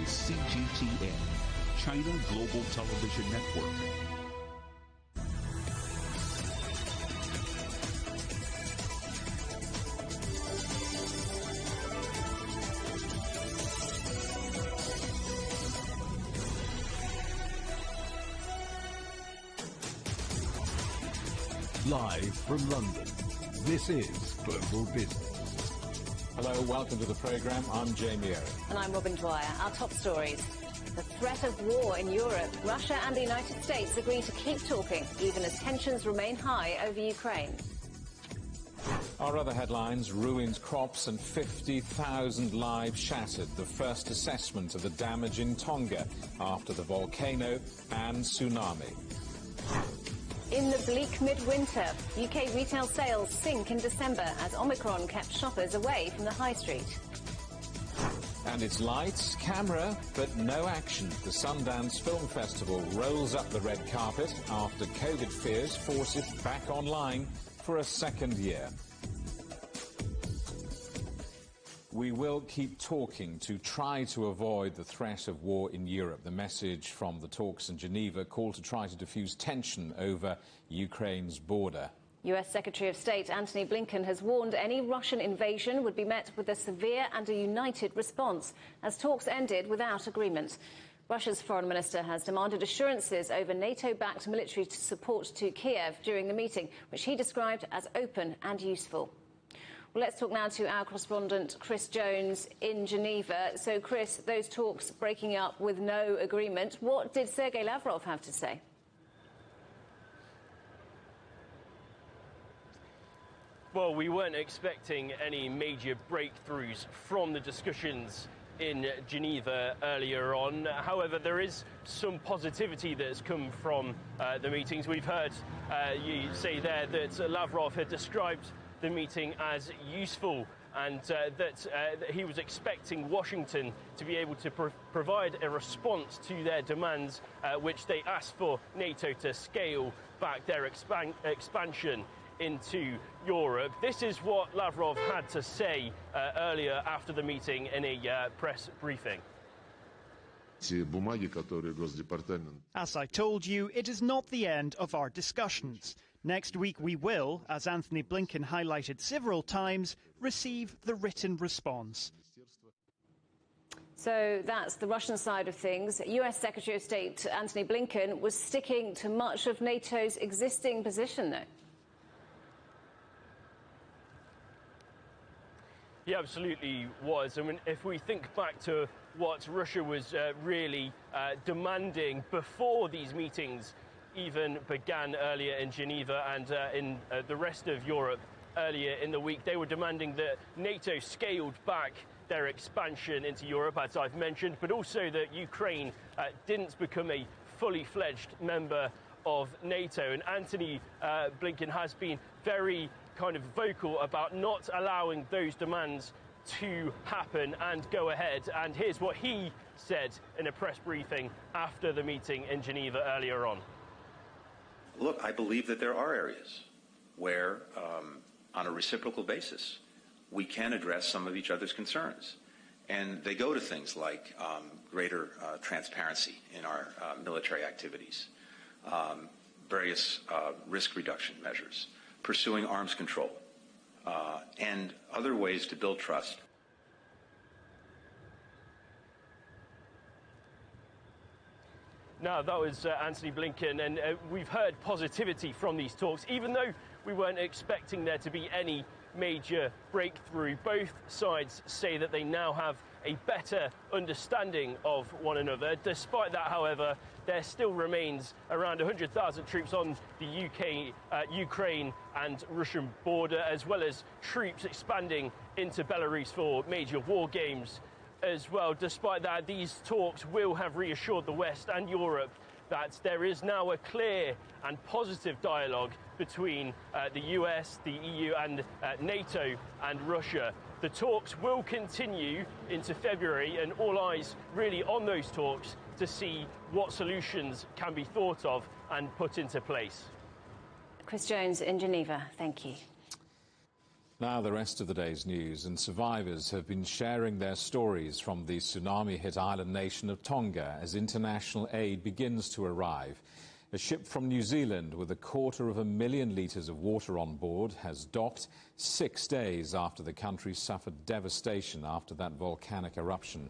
CGTN, China Global Television Network. Live from London, this is Global Business. Hello, welcome to the programme. I'm Jamie Eric. And I'm Robin Dwyer. Our top stories. The threat of war in Europe. Russia and the United States agree to keep talking, even as tensions remain high over Ukraine. Our other headlines: ruined crops and 50,000 lives shattered. The first assessment of the damage in Tonga after the volcano and tsunami. In the bleak midwinter, UK retail sales sink in December as Omicron kept shoppers away from the high street. And it's lights, camera, but no action. The Sundance Film Festival rolls up the red carpet after COVID fears force it back online for a second year. We will keep talking to try to avoid the threat of war in Europe. The message from the talks in Geneva called to try to diffuse tension over Ukraine's border. US Secretary of State Antony Blinken has warned any Russian invasion would be met with a severe and a united response, as talks ended without agreement. Russia's foreign minister has demanded assurances over NATO-backed military support to Kiev during the meeting, which he described as open and useful. Well, let's talk now to our correspondent Chris Jones in Geneva. So, Chris, those talks breaking up with no agreement. What did Sergei Lavrov have to say? Well, we weren't expecting any major breakthroughs from the discussions in Geneva earlier on. However, there is some positivity that has come from the meetings. We've heard you say there that Lavrov had described the meeting as useful and that he was expecting Washington to be able to provide a response to their demands, which they asked for NATO to scale back their expansion into Europe. This is what Lavrov had to say earlier after the meeting in a press briefing. As I told you, it is not the end of our discussions. Next week we will, as Antony Blinken highlighted several times, receive the written response. So that's the Russian side of things. US Secretary of State Antony Blinken was sticking to much of NATO's existing position, though. He absolutely was. I mean, if we think back to what Russia was really demanding before these meetings even began earlier in Geneva and in the rest of Europe earlier in the week, they were demanding that NATO scaled back their expansion into Europe, as I've mentioned, but also that Ukraine didn't become a fully fledged member of NATO. And Antony Blinken has been very kind of vocal about not allowing those demands to happen and go ahead. And here's what he said in a press briefing after the meeting in Geneva earlier on. Look, I believe that there are areas where, on a reciprocal basis, we can address some of each other's concerns. And they go to things like greater transparency in our military activities, various risk reduction measures, pursuing arms control, and other ways to build trust. Now, that was Antony Blinken, and we've heard positivity from these talks, even though we weren't expecting there to be any major breakthrough. Both sides say that they now have a better understanding of one another. Despite that, however, there still remains around 100,000 troops on the Ukraine and Russian border, as well as troops expanding into Belarus for major war games as well. Despite that, these talks will have reassured the West and Europe that there is now a clear and positive dialogue between the US, the EU and NATO and Russia. The talks will continue into February, and all eyes really on those talks to see what solutions can be thought of and put into place. Chris Jones in Geneva, thank you. Now the rest of the day's news, and survivors have been sharing their stories from the tsunami-hit island nation of Tonga as international aid begins to arrive. A ship from New Zealand with 250,000 litres of water on board has docked 6 days after the country suffered devastation after that volcanic eruption.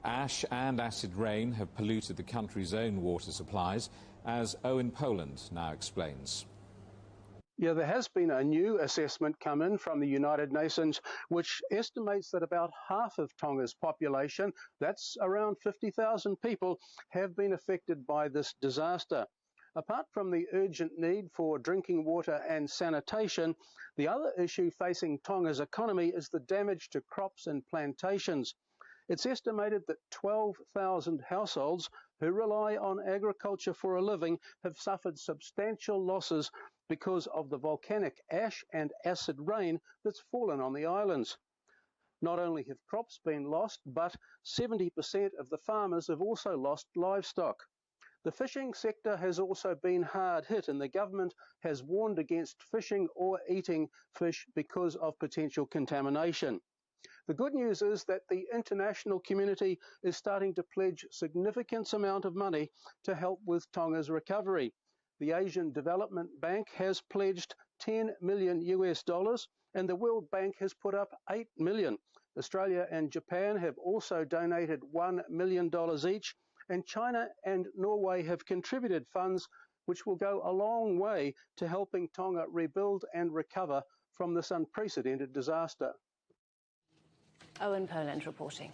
Ash and acid rain have polluted the country's own water supplies, as Owen Poland now explains. Yeah, there has been a new assessment come in from the United Nations, which estimates that about half of Tonga's population, that's around 50,000 people, have been affected by this disaster. Apart from the urgent need for drinking water and sanitation, the other issue facing Tonga's economy is the damage to crops and plantations. It's estimated that 12,000 households who rely on agriculture for a living have suffered substantial losses because of the volcanic ash and acid rain that's fallen on the islands. Not only have crops been lost, but 70% of the farmers have also lost livestock. The fishing sector has also been hard hit, and the government has warned against fishing or eating fish because of potential contamination. The good news is that the international community is starting to pledge significant amount of money to help with Tonga's recovery. The Asian Development Bank has pledged $10 million, and the World Bank has put up $8 million. Australia and Japan have also donated $1 million each, and China and Norway have contributed funds which will go a long way to helping Tonga rebuild and recover from this unprecedented disaster. Owen Poland reporting.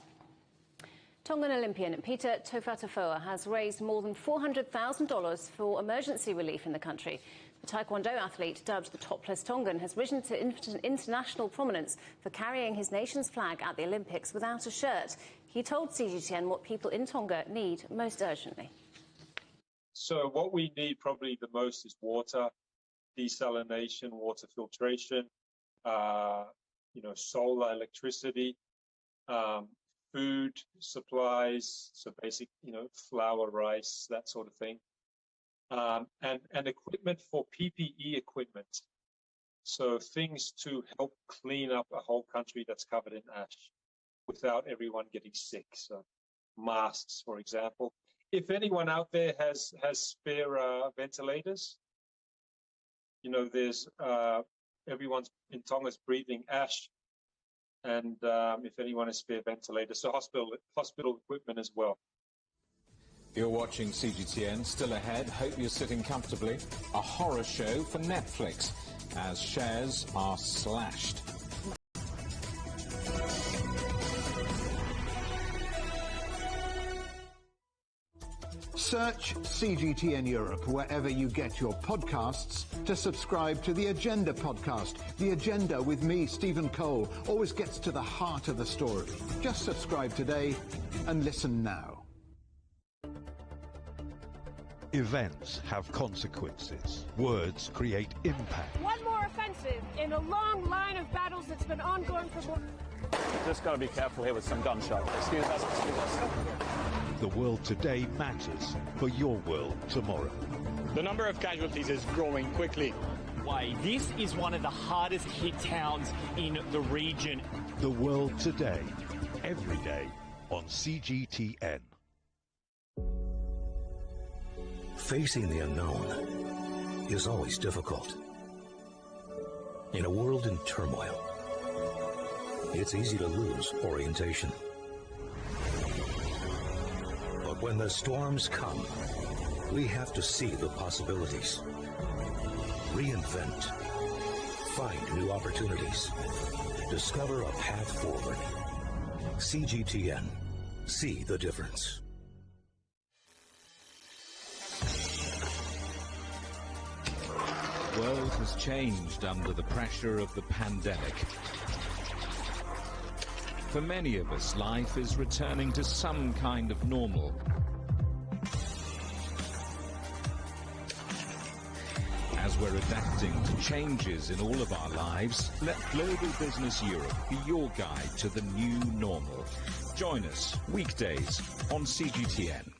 Tongan Olympian Peter Tofatafoa has raised more than $400,000 for emergency relief in the country. The Taekwondo athlete, dubbed the topless Tongan, has risen to international prominence for carrying his nation's flag at the Olympics without a shirt. He told CGTN what people in Tonga need most urgently. So what we need probably the most is water, desalination, water filtration, solar electricity, food supplies, so basic, flour, rice, that sort of thing, and equipment for PPE equipment. So things to help clean up a whole country that's covered in ash without everyone getting sick. So masks, for example. If anyone out there has spare ventilators, there's everyone's in Tonga's breathing ash. And if anyone has spare ventilators, so hospital equipment as well. You're watching CGTN. Still ahead, hope you're sitting comfortably. A horror show for Netflix as shares are slashed. Search CGTN Europe wherever you get your podcasts to subscribe to The Agenda podcast. The Agenda with me, Stephen Cole, always gets to the heart of the story. Just subscribe today and listen now. Events have consequences. Words create impact. One more offensive in a long line of battles that's been ongoing for more... Just got to be careful here with some gunshots. Excuse us. The world today matters for your world tomorrow. The number of casualties is growing quickly. Why, this is one of the hardest hit towns in the region. The world today, every day on CGTN. Facing the unknown is always difficult. In a world in turmoil, it's easy to lose orientation. But when the storms come, we have to see the possibilities, reinvent, find new opportunities, discover a path forward. CGTN. See the difference. The world has changed under the pressure of the pandemic. For many of us, life is returning to some kind of normal. As we're adapting to changes in all of our lives, let Global Business Europe be your guide to the new normal. Join us weekdays on CGTN.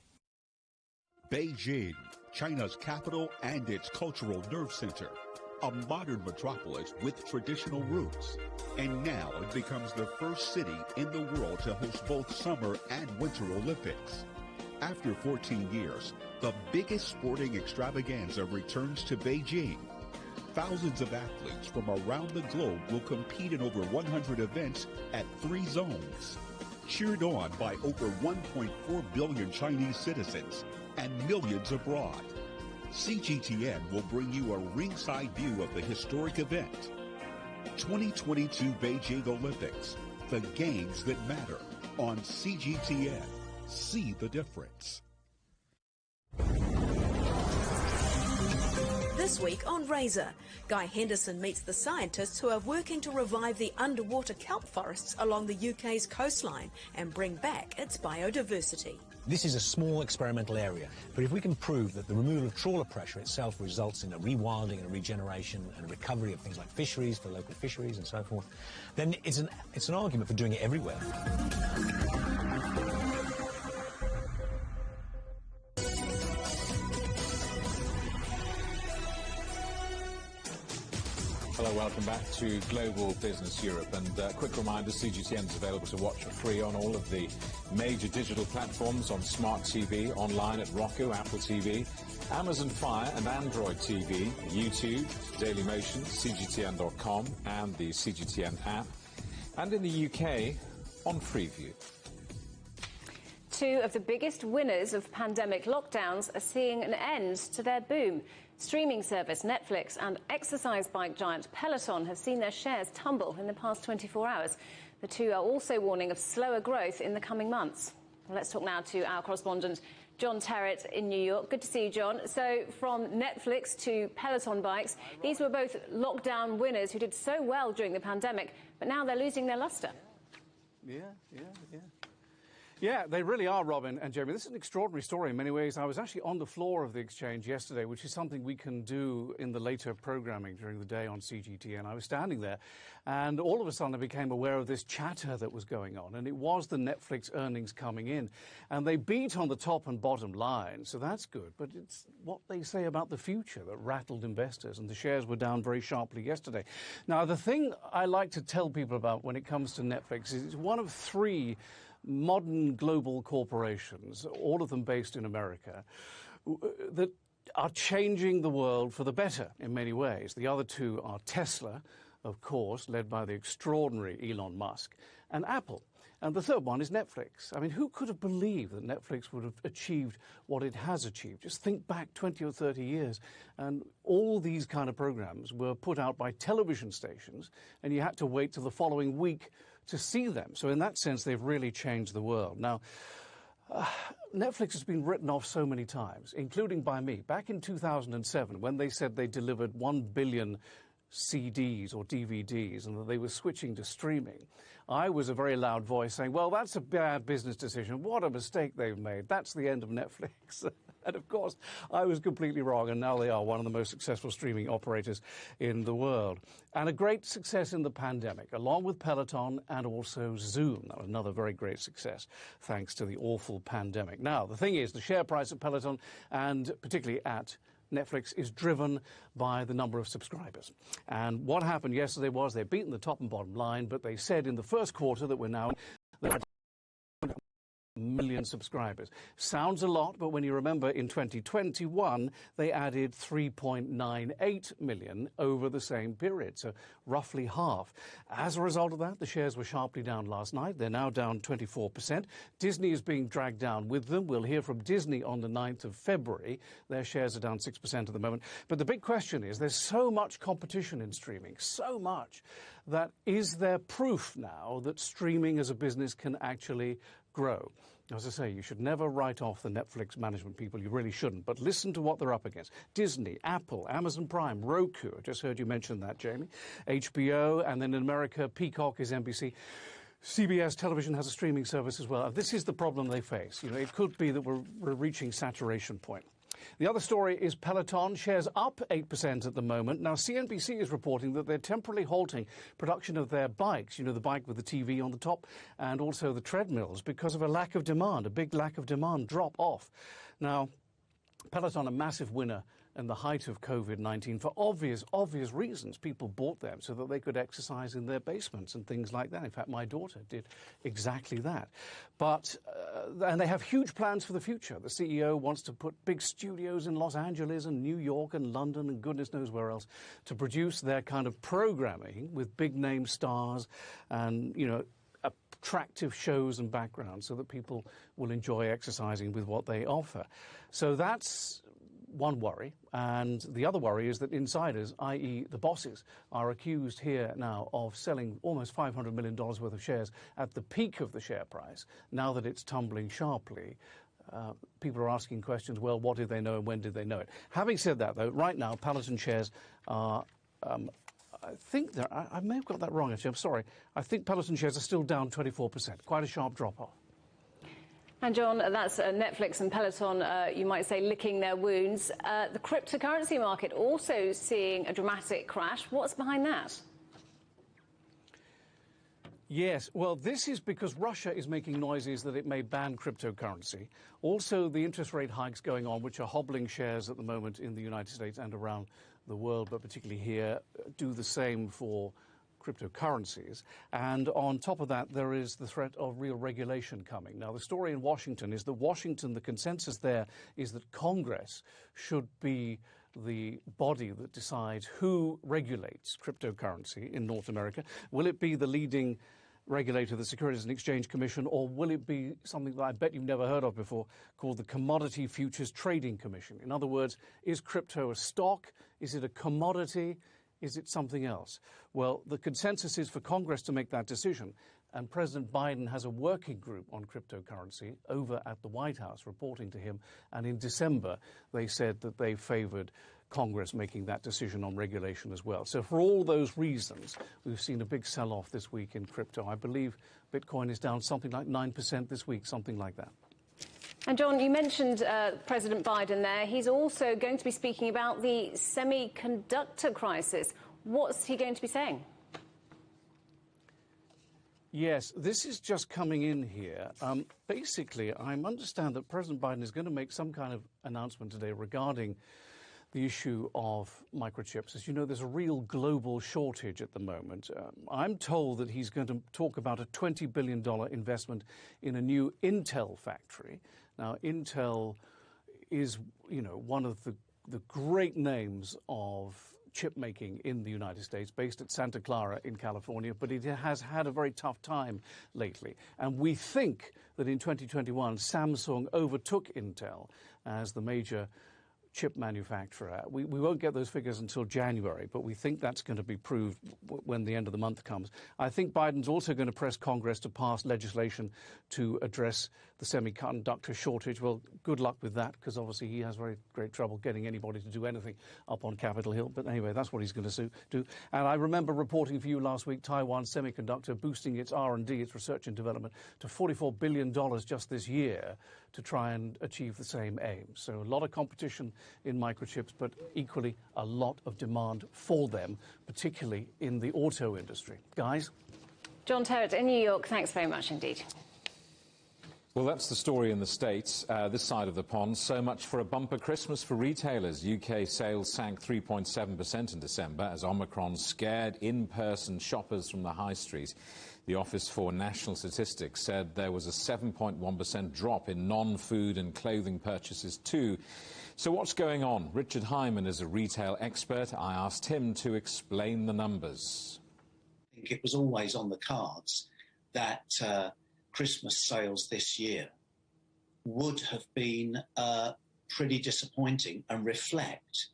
Beijing, China's capital and its cultural nerve center. a modern metropolis with traditional roots. And now it becomes the first city in the world to host both Summer and Winter Olympics. After 14 years, the biggest sporting extravaganza returns to Beijing. Thousands of athletes from around the globe will compete in over 100 events at 3 zones. Cheered on by over 1.4 billion Chinese citizens and millions abroad. CGTN will bring you a ringside view of the historic event. 2022 Beijing Olympics, the games that matter on CGTN. See the difference. This week on Razor, Guy Henderson meets the scientists who are working to revive the underwater kelp forests along the UK's coastline and bring back its biodiversity. This is a small experimental area, but if we can prove that the removal of trawler pressure itself results in a rewilding and a regeneration and a recovery of things like fisheries for local fisheries and so forth, then it's an argument for doing it everywhere. Hello, welcome back to Global Business Europe. And quick reminder, CGTN is available to watch for free on all of the major digital platforms, on Smart TV, online at Roku, Apple TV, Amazon Fire and Android TV, YouTube, Dailymotion, CGTN.com and the CGTN app. And in the UK, on Freeview. Two of the biggest winners of pandemic lockdowns are seeing an end to their boom. Streaming service Netflix and exercise bike giant Peloton have seen their shares tumble in the past 24 hours. The two are also warning of slower growth in the coming months. Well, let's talk now to our correspondent, John Terrett in New York. Good to see you, John. So from Netflix to Peloton bikes, these were both lockdown winners who did so well during the pandemic, but now they're losing their luster. Yeah, they really are, Robin and Jeremy. This is an extraordinary story in many ways. I was actually on the floor of the exchange yesterday, which is something we can do in the later programming during the day on CGTN. I was standing there, and all of a sudden I became aware of this chatter that was going on, and it was the Netflix earnings coming in. And they beat on the top and bottom line, so that's good. But it's what they say about the future that rattled investors, and the shares were down very sharply yesterday. Now, the thing I like to tell people about when it comes to Netflix is it's one of 3 modern global corporations, all of them based in America, that are changing the world for the better in many ways. The other 2 are Tesla, of course, led by the extraordinary Elon Musk, and Apple. And the third one is Netflix. I mean, who could have believed that Netflix would have achieved what it has achieved? Just think back 20 or 30 years, and all these kind of programs were put out by television stations, and you had to wait till the following week to see them. So in that sense, they've really changed the world. Now, Netflix has been written off so many times, including by me. Back in 2007, when they said they delivered 1 billion CDs or DVDs and that they were switching to streaming, I was a very loud voice saying, well, that's a bad business decision. What a mistake they've made. That's the end of Netflix. And of course, I was completely wrong, and now they are one of the most successful streaming operators in the world. And a great success in the pandemic, along with Peloton and also Zoom. That was another very great success, thanks to the awful pandemic. Now, the thing is, the share price at Peloton, and particularly at Netflix, is driven by the number of subscribers. And what happened yesterday was they've beaten the top and bottom line, but they said in the first quarter that we're now million subscribers. Sounds a lot, but when you remember in 2021 they added 3.98 million over the same period, so roughly half. As a result of that, the shares were sharply down last night. They're now down 24%. Disney is being dragged down with them. We'll hear from Disney on the 9th of February. Their shares are down 6% at the moment. But the big question is, there's so much competition in streaming, so much, that is there proof now that streaming as a business can actually grow? As I say, you should never write off the Netflix management people. You really shouldn't. But listen to what they're up against. Disney, Apple, Amazon Prime, Roku. I just heard you mention that, Jamie. HBO, and then in America, Peacock is NBC. CBS television has a streaming service as well. This is the problem they face. You know, it could be that we're reaching saturation point. The other story is Peloton. Shares up 8% at the moment. Now, CNBC is reporting that they're temporarily halting production of their bikes, you know, the bike with the TV on the top, and also the treadmills, because of a lack of demand, a big lack of demand drop off. Now, Peloton, a massive winner in the height of COVID-19 for obvious reasons. People bought them so that they could exercise in their basements and things like that. In fact, my daughter did exactly that. But and they have huge plans for the future. The CEO wants to put big studios in Los Angeles and New York and London and goodness knows where else to produce their kind of programming with big name stars and, you know, attractive shows and backgrounds so that people will enjoy exercising with what they offer. So that's one worry. And the other worry is that insiders, i.e. the bosses, are accused here now of selling almost $500 million worth of shares at the peak of the share price, now that it's tumbling sharply. People are asking questions, well, what did they know and when did they know it? Having said that, though, right now, Peloton shares are... I think I may have got that wrong, actually. I'm sorry. I think Peloton shares are still down 24%. Quite a sharp drop-off. And, John, that's Netflix and Peloton, you might say, licking their wounds. The cryptocurrency market also seeing a dramatic crash. What's behind that? Yes, well, this is because Russia is making noises that it may ban cryptocurrency. Also, the interest rate hikes going on, which are hobbling shares at the moment in the United States and around the world, but particularly here, do the same for cryptocurrencies. And on top of that, there is the threat of real regulation coming. Now, the story in Washington is that the consensus there is that Congress should be the body that decides who regulates cryptocurrency in North America. Will it be the leading regulator, the Securities and Exchange Commission, or will it be something that I bet you've never heard of before called the Commodity Futures Trading Commission? In other words, is crypto a stock? Is it a commodity? Is it something else? Well, the consensus is for Congress to make that decision. And President Biden has a working group on cryptocurrency over at the White House reporting to him. And in December, they said that they favored Congress making that decision on regulation as well. So for all those reasons, we've seen a big sell-off this week in crypto. I believe Bitcoin is down something like 9% this week, something like that. And, John, you mentioned President Biden there. He's also going to be speaking about the semiconductor crisis. What's he going to be saying? Yes, this is just coming in here. Basically, I understand that President Biden is going to make some kind of announcement today regarding the issue of microchips. As you know, there's a real global shortage at the moment. I'm told that he's going to talk about a $20 billion investment in a new Intel factory. Now, Intel is, you know, one of the great names of chip making in the United States, based at Santa Clara in California, but it has had a very tough time lately. And we think that in 2021, Samsung overtook Intel as the major chip manufacturer. We won't get those figures until January, but we think that's going to be proved when the end of the month comes. I think Biden's also going to press Congress to pass legislation to address the semiconductor shortage. Well, good luck with that, because obviously he has very great trouble getting anybody to do anything up on Capitol Hill. But anyway, that's what he's going to do. And I remember reporting for you last week, Taiwan Semiconductor boosting its R&D, its research and development, to $44 billion just this year to try and achieve the same aim. So a lot of competition in microchips, but equally a lot of demand for them, particularly in the auto industry. Guys? John Terrett in New York, thanks very much indeed. Well, that's the story in the States, this side of the pond. So much for a bumper Christmas for retailers. UK sales sank 3.7% in December as Omicron scared in-person shoppers from the high street. The Office for National Statistics said there was a 7.1% drop in non-food and clothing purchases too. So what's going on? Richard Hyman is a retail expert. I asked him to explain the numbers. I think it was always on the cards that Christmas sales this year would have been pretty disappointing and reflect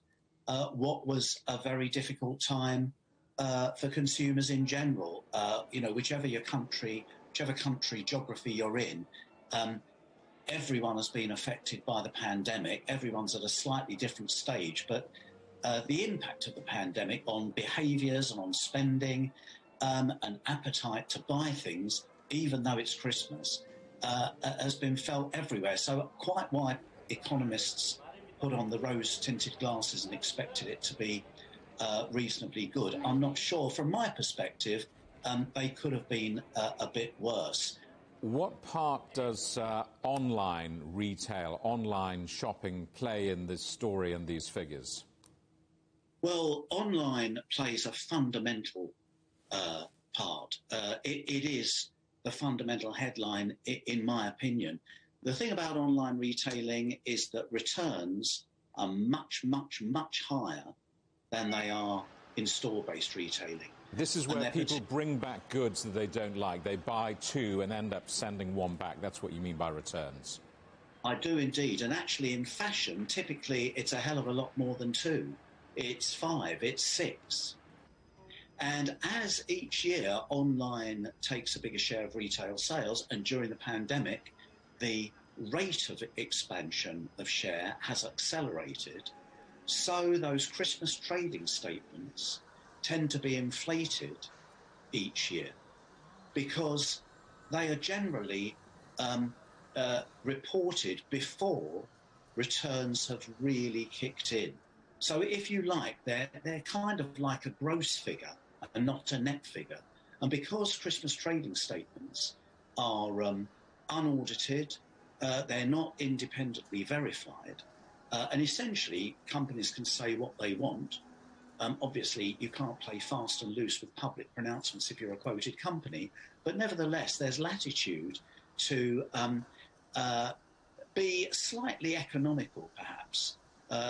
what was a very difficult time for consumers in general. You know, whichever country geography you're in, everyone has been affected by the pandemic. Everyone's at a slightly different stage, but the impact of the pandemic on behaviours and on spending and appetite to buy things, even though it's Christmas, has been felt everywhere. So quite why economists put on the rose-tinted glasses and expected it to be reasonably good. I'm not sure. From my perspective, they could have been a bit worse. What part does online retail, online shopping play in this story and these figures? Well, online plays a fundamental part. It is the fundamental headline, in my opinion. The thing about online retailing is that returns are much, much, much higher than they are in store-based retailing. This is where people bring back goods that they don't like. They buy two and end up sending one back. That's what you mean by returns. I do indeed. And actually in fashion, typically it's a hell of a lot more than two. It's 5, it's 6. And as each year online takes a bigger share of retail sales, and during the pandemic, the rate of expansion of share has accelerated, so those Christmas trading statements tend to be inflated each year because they are generally reported before returns have really kicked in. So if you like, they're kind of like a gross figure and not a net figure. And because Christmas trading statements are unaudited, they're not independently verified, and essentially companies can say what they want. Obviously, you can't play fast and loose with public pronouncements if you're a quoted company, but nevertheless, there's latitude to be slightly economical, perhaps,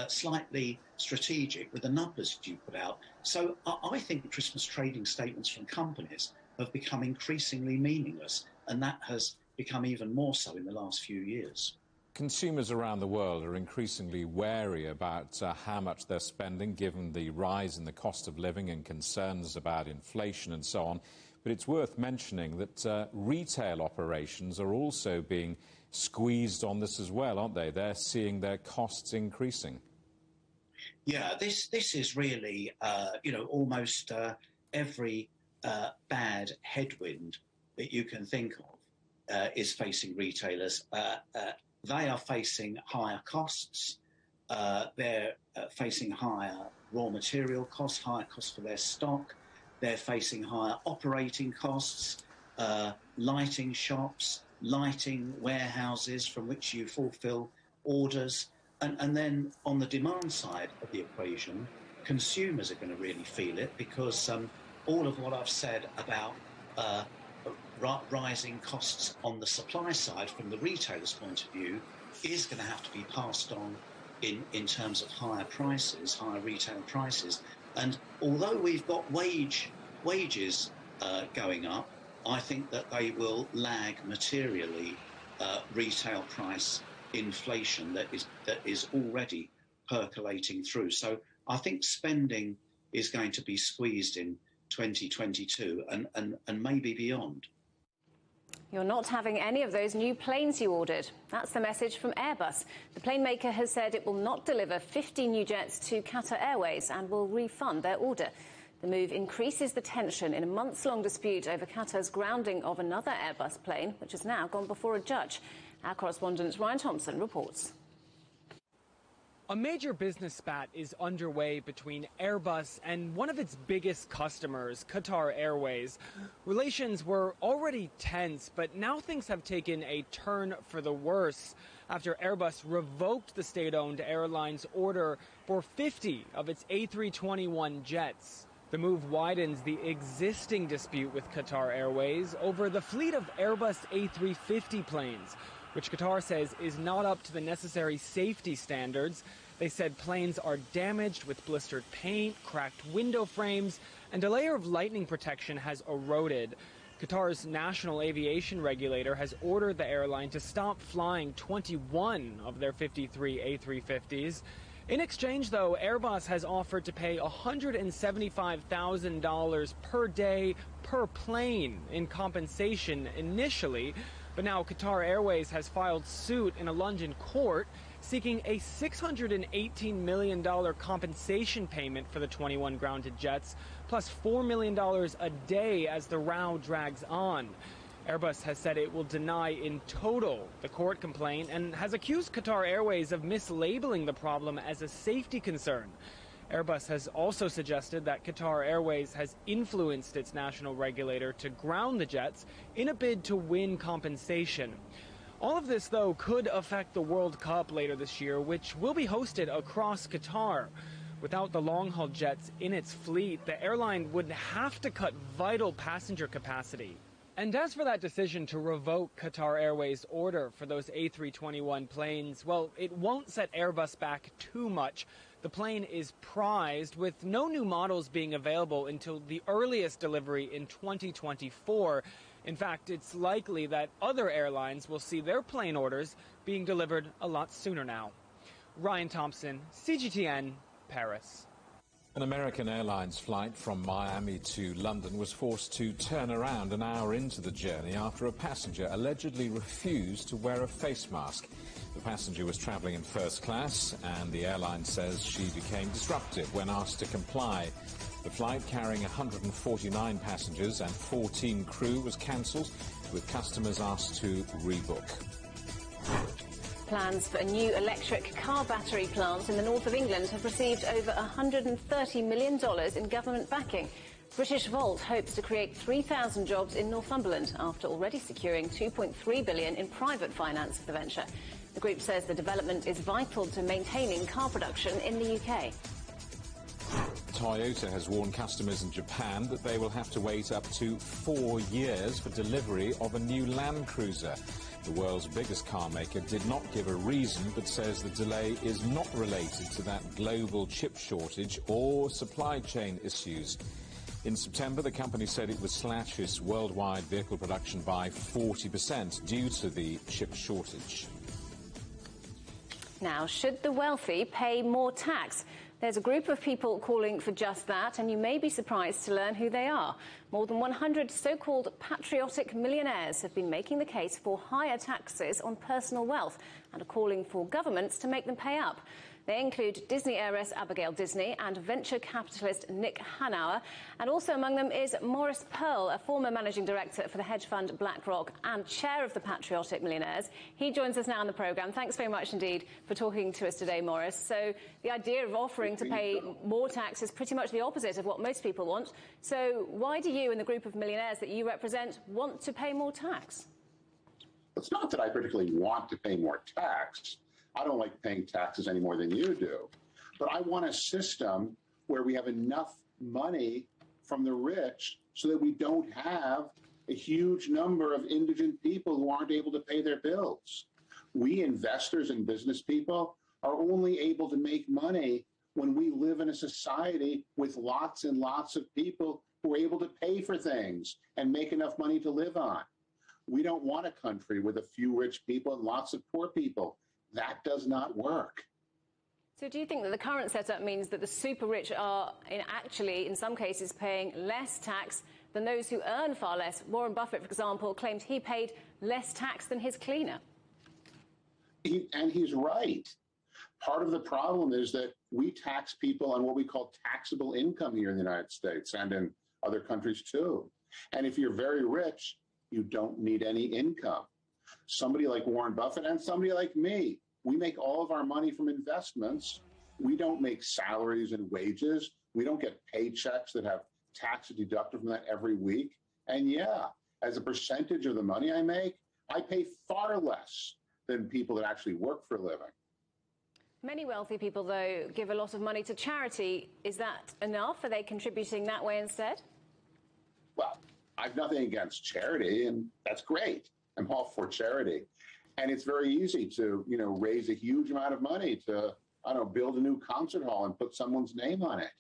slightly strategic with the numbers you put out. So I think Christmas trading statements from companies have become increasingly meaningless, and that has become even more so in the last few years. Consumers around the world are increasingly wary about how much they're spending, given the rise in the cost of living and concerns about inflation and so on. But it's worth mentioning that retail operations are also being squeezed on this as well, aren't they? They're seeing their costs increasing. Yeah, this is really, almost every bad headwind that you can think of is facing retailers. They are facing higher costs. They're facing higher raw material costs, higher costs for their stock. They're facing higher operating costs, lighting shops, lighting warehouses from which you fulfill orders. And then on the demand side of the equation, consumers are going to really feel it because all of what I've said about rising costs on the supply side from the retailer's point of view is going to have to be passed on in terms of higher prices, higher retail prices. And although we've got wages going up, I think that they will lag materially retail price inflation that is already percolating through. So I think spending is going to be squeezed in 2022 and maybe beyond. You're not having any of those new planes you ordered. That's the message from Airbus. The plane maker has said it will not deliver 50 new jets to Qatar Airways and will refund their order. The move increases the tension in a months-long dispute over Qatar's grounding of another Airbus plane, which has now gone before a judge. Our correspondent Ryan Thompson reports. A major business spat is underway between Airbus and one of its biggest customers, Qatar Airways. Relations were already tense, but now things have taken a turn for the worse after Airbus revoked the state-owned airline's order for 50 of its A321 jets. The move widens the existing dispute with Qatar Airways over the fleet of Airbus A350 planes, which Qatar says is not up to the necessary safety standards. They said planes are damaged with blistered paint, cracked window frames, and a layer of lightning protection has eroded. Qatar's national aviation regulator has ordered the airline to stop flying 21 of their 53 A350s. In exchange, though, Airbus has offered to pay $175,000 per day per plane in compensation initially. But now Qatar Airways has filed suit in a London court seeking a $618 million compensation payment for the 21 grounded jets, plus $4 million a day as the row drags on. Airbus has said it will deny in total the court complaint and has accused Qatar Airways of mislabeling the problem as a safety concern. Airbus has also suggested that Qatar Airways has influenced its national regulator to ground the jets in a bid to win compensation. All of this, though, could affect the World Cup later this year, which will be hosted across Qatar. Without the long-haul jets in its fleet, the airline would have to cut vital passenger capacity. And as for that decision to revoke Qatar Airways' order for those A321 planes, well, it won't set Airbus back too much. The plane is prized, with no new models being available until the earliest delivery in 2024. In fact, it's likely that other airlines will see their plane orders being delivered a lot sooner now. Ryan Thompson, CGTN, Paris. An American Airlines flight from Miami to London was forced to turn around an hour into the journey after a passenger allegedly refused to wear a face mask. The passenger was travelling in first class, and the airline says she became disruptive when asked to comply. The flight carrying 149 passengers and 14 crew was cancelled, with customers asked to rebook. Plans for a new electric car battery plant in the north of England have received over $130 million in government backing. British Volt hopes to create 3,000 jobs in Northumberland after already securing $2.3 billion in private finance for the venture. The group says the development is vital to maintaining car production in the UK. Toyota has warned customers in Japan that they will have to wait up to 4 years for delivery of a new Land Cruiser. The world's biggest car maker did not give a reason, but says the delay is not related to that global chip shortage or supply chain issues. In September, the company said it would slash its worldwide vehicle production by 40% due to the chip shortage. Now, should the wealthy pay more tax? There's a group of people calling for just that, and you may be surprised to learn who they are. More than 100 so-called patriotic millionaires have been making the case for higher taxes on personal wealth and are calling for governments to make them pay up. They include Disney heiress Abigail Disney and venture capitalist Nick Hanauer. And also among them is Maurice Pearl, a former managing director for the hedge fund BlackRock and chair of the Patriotic Millionaires. He joins us now on the programme. Thanks very much indeed for talking to us today, Maurice. So the idea of offering to pay more tax is pretty much the opposite of what most people want. So why do you and the group of millionaires that you represent want to pay more tax? It's not that I particularly want to pay more tax. I don't like paying taxes any more than you do. But I want a system where we have enough money from the rich so that we don't have a huge number of indigent people who aren't able to pay their bills. We investors and business people are only able to make money when we live in a society with lots and lots of people who are able to pay for things and make enough money to live on. We don't want a country with a few rich people and lots of poor people. That does not work. So do you think that the current setup means that the super rich are actually, in some cases, paying less tax than those who earn far less? Warren Buffett, for example, claimed he paid less tax than his cleaner. And he's right. Part of the problem is that we tax people on what we call taxable income here in the United States and in other countries too. And if you're very rich, you don't need any income. Somebody like Warren Buffett and somebody like me, we make all of our money from investments. We don't make salaries and wages. We don't get paychecks that have tax deducted from that every week. And yeah, as a percentage of the money I make, I pay far less than people that actually work for a living. Many wealthy people, though, give a lot of money to charity. Is that enough? Are they contributing that way instead? Well, I've nothing against charity, and that's great. I'm all for charity. And it's very easy to, raise a huge amount of money to, build a new concert hall and put someone's name on it.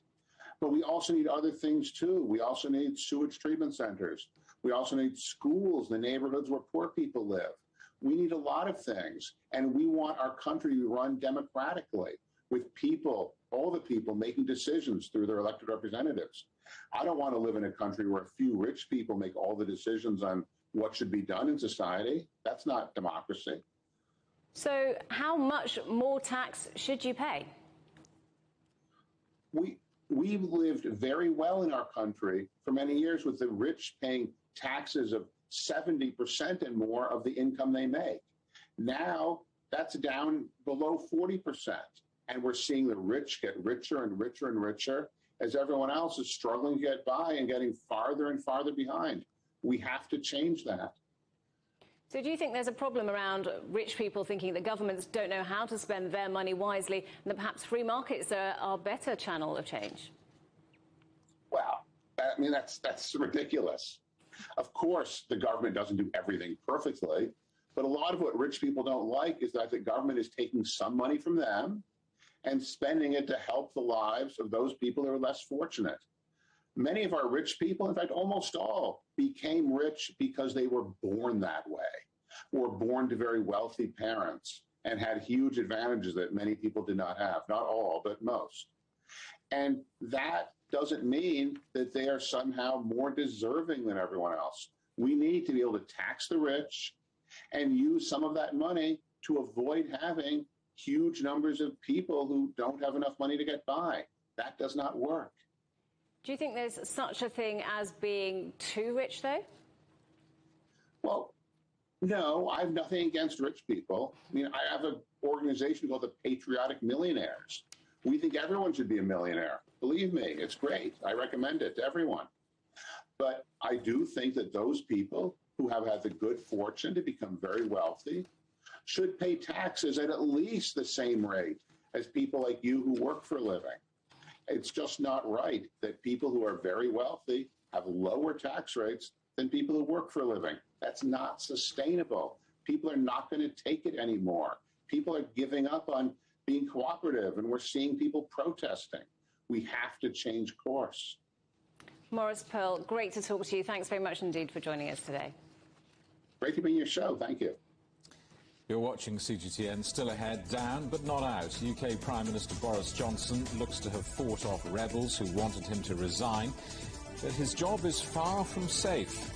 But we also need other things, too. We also need sewage treatment centers. We also need schools in the neighborhoods where poor people live. We need a lot of things. And we want our country to run democratically with people, all the people making decisions through their elected representatives. I don't want to live in a country where a few rich people make all the decisions on what should be done in society. That's not democracy. So how much more tax should you pay? We've lived very well in our country for many years with the rich paying taxes of 70% and more of the income they make. Now that's down below 40%. And we're seeing the rich get richer and richer and richer as everyone else is struggling to get by and getting farther and farther behind. We have to change that. So do you think there's a problem around rich people thinking that governments don't know how to spend their money wisely and that perhaps free markets are a better channel of change? Well, I mean, that's ridiculous. Of course, the government doesn't do everything perfectly, but a lot of what rich people don't like is that the government is taking some money from them and spending it to help the lives of those people who are less fortunate. Many of our rich people, in fact, almost all, became rich because they were born that way, were born to very wealthy parents and had huge advantages that many people did not have, not all, but most. And that doesn't mean that they are somehow more deserving than everyone else. We need to be able to tax the rich and use some of that money to avoid having huge numbers of people who don't have enough money to get by. That does not work. Do you think there's such a thing as being too rich, though? Well, no, I have nothing against rich people. I mean, I have an organization called the Patriotic Millionaires. We think everyone should be a millionaire. Believe me, it's great. I recommend it to everyone. But I do think that those people who have had the good fortune to become very wealthy should pay taxes at least the same rate as people like you who work for a living. It's just not right that people who are very wealthy have lower tax rates than people who work for a living. That's not sustainable. People are not going to take it anymore. People are giving up on being cooperative, and we're seeing people protesting. We have to change course. Maurice Pearl, great to talk to you. Thanks very much indeed for joining us today. Great to be on your show. Thank you. You're watching CGTN. Still ahead, down but not out. UK Prime Minister Boris Johnson looks to have fought off rebels who wanted him to resign, but his job is far from safe.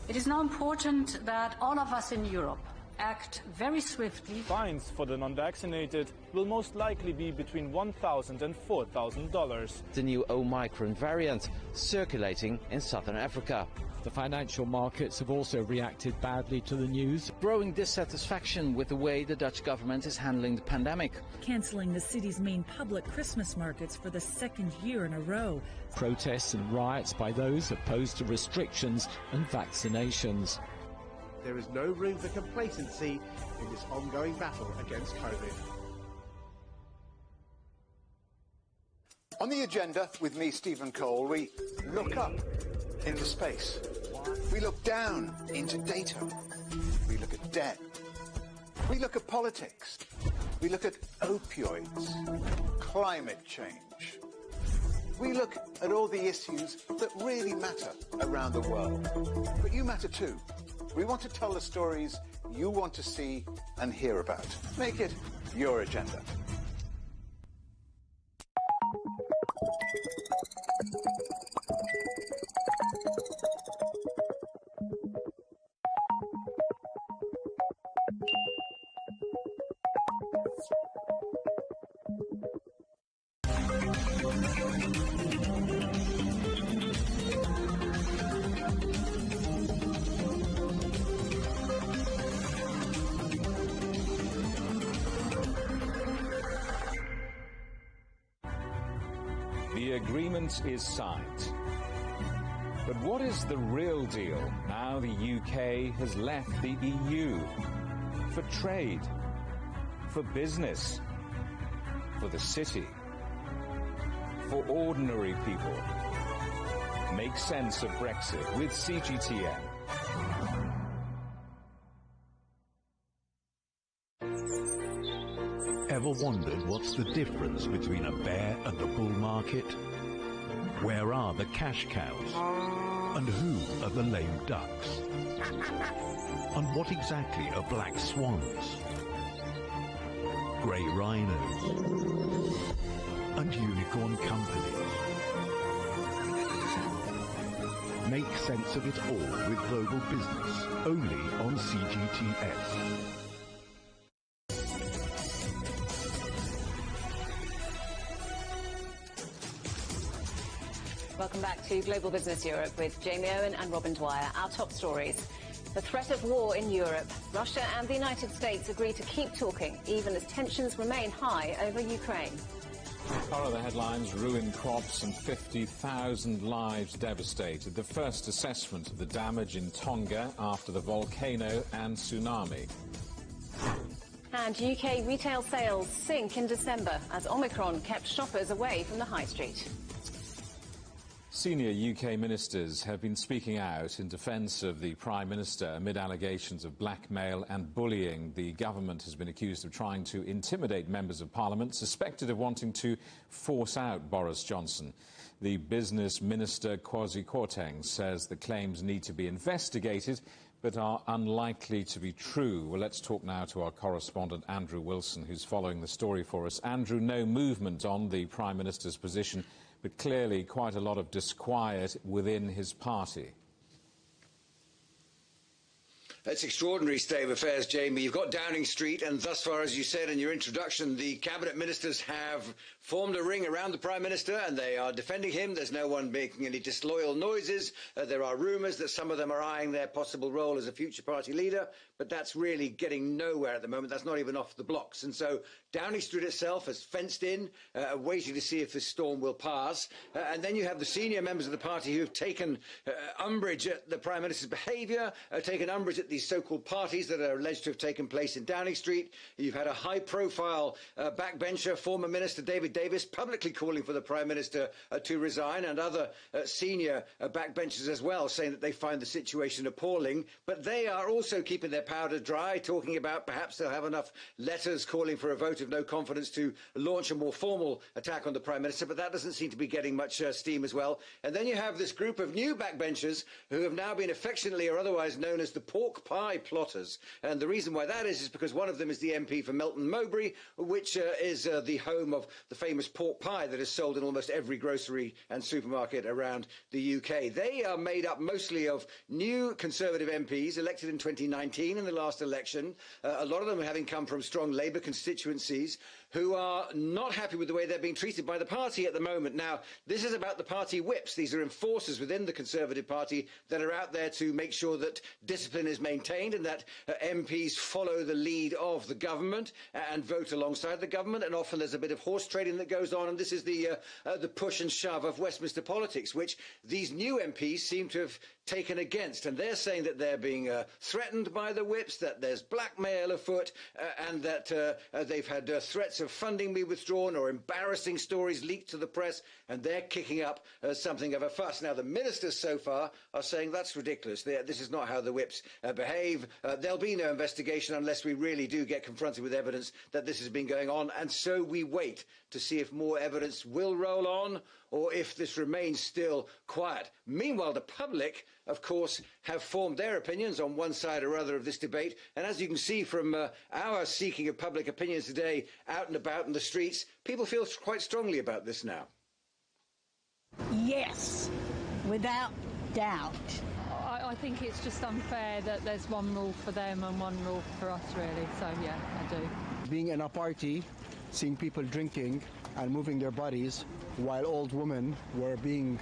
It is now important that all of us in Europe act very swiftly. Fines for the non-vaccinated will most likely be between $1,000 and $4,000. The new Omicron variant circulating in southern Africa. The financial markets have also reacted badly to the news. Growing dissatisfaction with the way the Dutch government is handling the pandemic. Cancelling the city's main public Christmas markets for the second year in a row. Protests and riots by those opposed to restrictions and vaccinations. There is no room for complacency in this ongoing battle against COVID. On the agenda with me, Stephen Cole, we look up into space. We look down into data. We look at debt. We look at politics. We look at opioids, climate change. We look at all the issues that really matter around the world. But you matter too. We want to tell the stories you want to see and hear about. Make it your agenda. The agreement is signed. But what is the real deal now the UK has left the EU? For trade, for business, for the city, for ordinary people. Make sense of Brexit with CGTN. Ever wondered what's the difference between a bear and a bull market? Where are the cash cows? And who are the lame ducks? And what exactly are black swans? Grey rhinos? And unicorn companies? Make sense of it all with Global Business, only on CGTN. Welcome back to Global Business Europe with Jamie Owen and Robin Dwyer. Our top stories. The threat of war in Europe. Russia and the United States agree to keep talking, even as tensions remain high over Ukraine. Follow the headlines. Ruined crops and 50,000 lives devastated. The first assessment of the damage in Tonga after the volcano and tsunami. And UK retail sales sink in December as Omicron kept shoppers away from the high street. Senior UK ministers have been speaking out in defence of the Prime Minister amid allegations of blackmail and bullying. The government has been accused of trying to intimidate members of Parliament, suspected of wanting to force out Boris Johnson. The business minister, Kwasi Kwarteng, says the claims need to be investigated but are unlikely to be true. Well, let's talk now to our correspondent, Andrew Wilson, who's following the story for us. Andrew, no movement on the Prime Minister's position, but clearly quite a lot of disquiet within his party. It's extraordinary state of affairs, Jamie. You've got Downing Street, and thus far, as you said in your introduction, the cabinet ministers have formed a ring around the Prime Minister, and they are defending him. There's no one making any disloyal noises. There are rumours that some of them are eyeing their possible role as a future party leader, but that's really getting nowhere at the moment. That's not even off the blocks. And so Downing Street itself has fenced in, waiting to see if this storm will pass. And then you have the senior members of the party who have taken umbrage at the Prime Minister's behaviour, taken umbrage at these so-called parties that are alleged to have taken place in Downing Street. You've had a high-profile backbencher, former Minister David Davis, publicly calling for the Prime Minister to resign, and other senior backbenchers as well, saying that they find the situation appalling. But they are also keeping their powder dry, talking about perhaps they'll have enough letters calling for a vote of no confidence to launch a more formal attack on the Prime Minister, but that doesn't seem to be getting much steam as well. And then you have this group of new backbenchers who have now been affectionately or otherwise known as the pork pie plotters. And the reason why that is because one of them is the MP for Melton Mowbray, which is the home of the famous pork pie that is sold in almost every grocery and supermarket around the UK. They are made up mostly of new Conservative MPs elected in 2019 in the last election, a lot of them having come from strong Labour constituencies, who are not happy with the way they're being treated by the party at the moment. Now, this is about the party whips. These are enforcers within the Conservative Party that are out there to make sure that discipline is maintained and that MPs follow the lead of the government and vote alongside the government. And often there's a bit of horse trading that goes on. And this is the push and shove of Westminster politics, which these new MPs seem to have taken against. And they're saying that they're being threatened by the whips, that there's blackmail afoot, and that they've had threats of funding be withdrawn or embarrassing stories leaked to the press, and they're kicking up something of a fuss. Now, the ministers so far are saying that's ridiculous. This is not how the whips behave. There'll be no investigation unless we really do get confronted with evidence that this has been going on, and so we wait to see if more evidence will roll on or if this remains still quiet. Meanwhile, the public, of course, have formed their opinions on one side or other of this debate. And as you can see from our seeking of public opinions today out and about in the streets, people feel quite strongly about this now. Yes, without doubt. I think it's just unfair that there's one rule for them and one rule for us, really. So, yeah, I do. Being in a party, seeing people drinking and moving their bodies while old women were being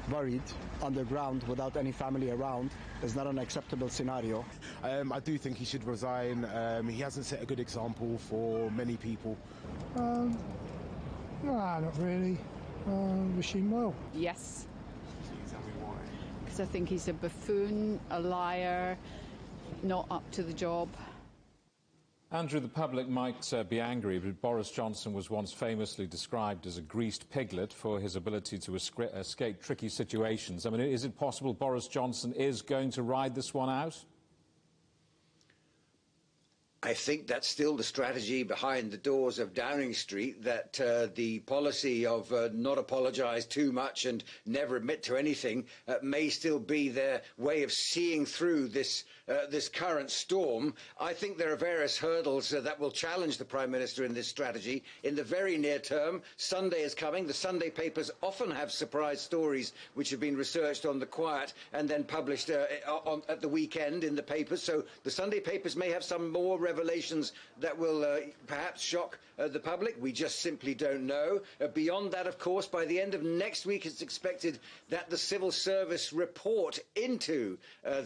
buried underground without any family around is not an acceptable scenario. I do think he should resign. He hasn't set a good example for many people. No, not really. Wish him well. Yes. Can you tell me why? Because I think he's a buffoon, a liar, not up to the job. Andrew, the public might be angry, but Boris Johnson was once famously described as a greased piglet for his ability to escape tricky situations. I mean, is it possible Boris Johnson is going to ride this one out? I think that's still the strategy behind the doors of Downing Street, that the policy of not apologise too much and never admit to anything may still be their way of seeing through this current storm. I think there are various hurdles that will challenge the Prime Minister in this strategy in the very near term. Sunday is coming. The Sunday papers often have surprise stories which have been researched on the quiet and then published at the weekend in the papers. So the Sunday papers may have some more revelations that will perhaps shock the public? We just simply don't know. Beyond that, of course, by the end of next week, it's expected that the civil service report into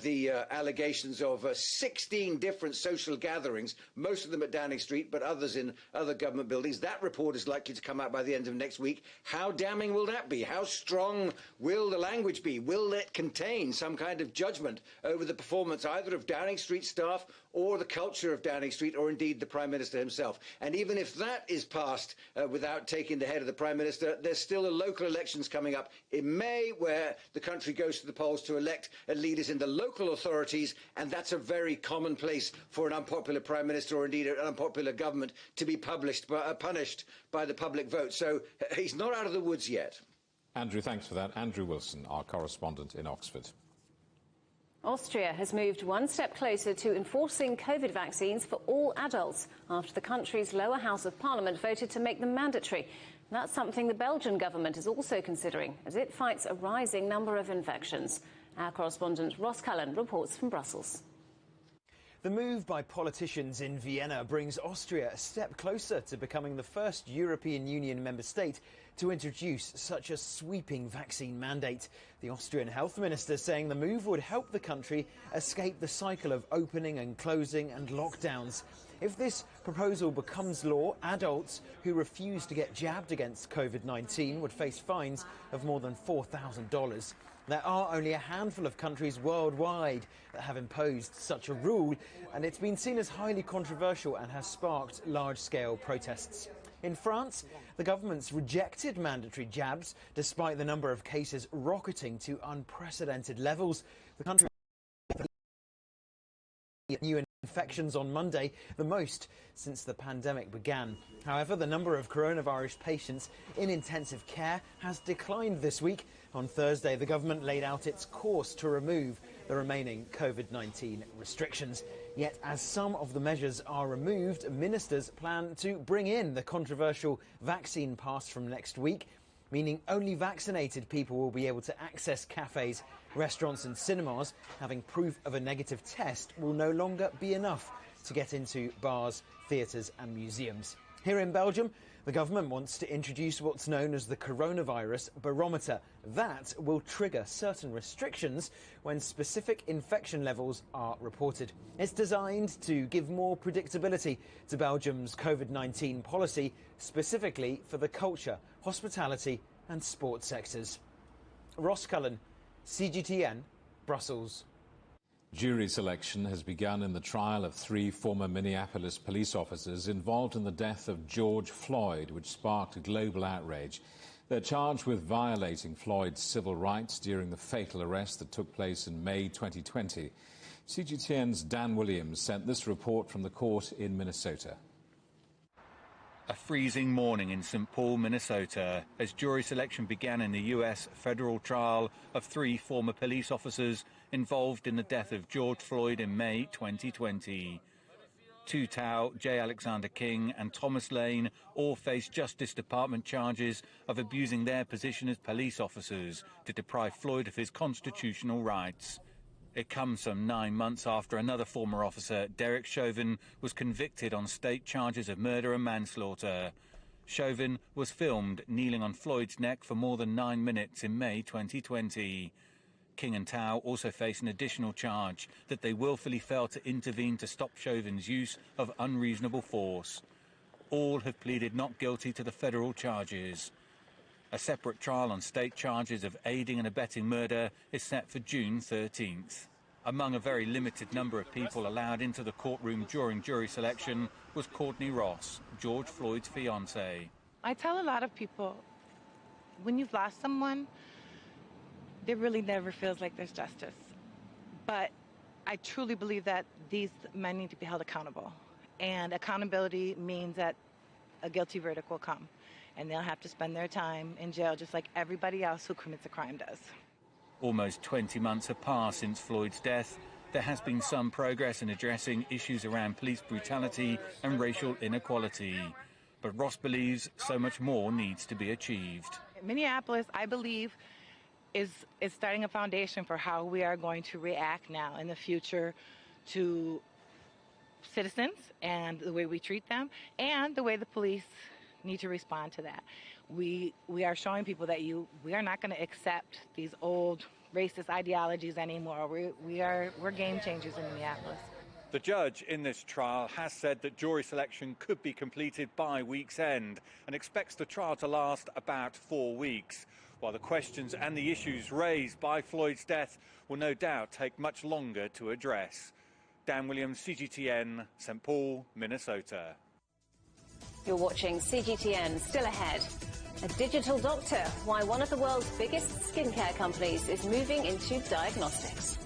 the allegations of 16 different social gatherings, most of them at Downing Street, but others in other government buildings. That report is likely to come out by the end of next week. How damning will that be? How strong will the language be? Will it contain some kind of judgment over the performance either of Downing Street staff or the culture of Downing Street, or indeed the Prime Minister himself? And even if that is passed without taking the head of the Prime Minister, there's still local elections coming up in May, where the country goes to the polls to elect leaders in the local authorities, and that's a very common place for an unpopular Prime Minister or indeed an unpopular government to be punished by the public vote. So he's not out of the woods yet. Andrew, thanks for that. Andrew Wilson, our correspondent in Oxford. Austria has moved one step closer to enforcing COVID vaccines for all adults after the country's lower house of parliament voted to make them mandatory. That's something the Belgian government is also considering as it fights a rising number of infections. Our correspondent Ross Cullen reports from Brussels. The move by politicians in Vienna brings Austria a step closer to becoming the first European Union member state to introduce such a sweeping vaccine mandate. The Austrian health minister saying the move would help the country escape the cycle of opening and closing and lockdowns. If this proposal becomes law, adults who refuse to get jabbed against COVID-19 would face fines of more than $4,000. There are only a handful of countries worldwide that have imposed such a rule, and it's been seen as highly controversial and has sparked large-scale protests. In France, the government's rejected mandatory jabs, despite the number of cases rocketing to unprecedented levels. The country new infections on Monday, the most since the pandemic began. However, the number of coronavirus patients in intensive care has declined this week. On Thursday, the government laid out its course to remove the remaining COVID-19 restrictions. Yet, as some of the measures are removed, ministers plan to bring in the controversial vaccine pass from next week, meaning only vaccinated people will be able to access cafes, restaurants and cinemas. Having proof of a negative test will no longer be enough to get into bars, theatres and museums. Here in Belgium, the government wants to introduce what's known as the coronavirus barometer. That will trigger certain restrictions when specific infection levels are reported. It's designed to give more predictability to Belgium's COVID-19 policy, specifically for the culture, hospitality and sports sectors. Ross Cullen, CGTN, Brussels. Jury selection has begun in the trial of 3 former Minneapolis police officers involved in the death of George Floyd, which sparked a global outrage. They're charged with violating Floyd's civil rights during the fatal arrest that took place in May 2020. CGTN's Dan Williams sent this report from the court in Minnesota. A freezing morning in St. Paul, Minnesota, as jury selection began in the U.S. federal trial of 3 former police officers involved in the death of George Floyd in May 2020. Tu Tao, J. Alexander King and Thomas Lane all face Justice Department charges of abusing their position as police officers to deprive Floyd of his constitutional rights. It comes some 9 months after another former officer, Derek Chauvin, was convicted on state charges of murder and manslaughter. Chauvin was filmed kneeling on Floyd's neck for more than 9 minutes in May 2020. King and Tao also face an additional charge that they willfully failed to intervene to stop Chauvin's use of unreasonable force. All have pleaded not guilty to the federal charges. A separate trial on state charges of aiding and abetting murder is set for June 13th. Among a very limited number of people allowed into the courtroom during jury selection was Courtney Ross, George Floyd's fiancée. I tell a lot of people, when you've lost someone, there really never feels like there's justice. But I truly believe that these men need to be held accountable. And accountability means that a guilty verdict will come. And they'll have to spend their time in jail just like everybody else who commits a crime does. Almost 20 months have passed since Floyd's death. There has been some progress in addressing issues around police brutality and racial inequality. But Ross believes so much more needs to be achieved. Minneapolis, I believe, is starting a foundation for how we are going to react now in the future to citizens and the way we treat them and the way the police need to respond to that. We are showing people that we are not going to accept these old racist ideologies anymore. We're game changers in Minneapolis. The judge in this trial has said that jury selection could be completed by week's end and expects the trial to last about 4 weeks, while the questions and the issues raised by Floyd's death will no doubt take much longer to address. Dan Williams, CGTN, St. Paul, Minnesota. You're watching CGTN. Still ahead. A digital doctor, why one of the world's biggest skincare companies is moving into diagnostics.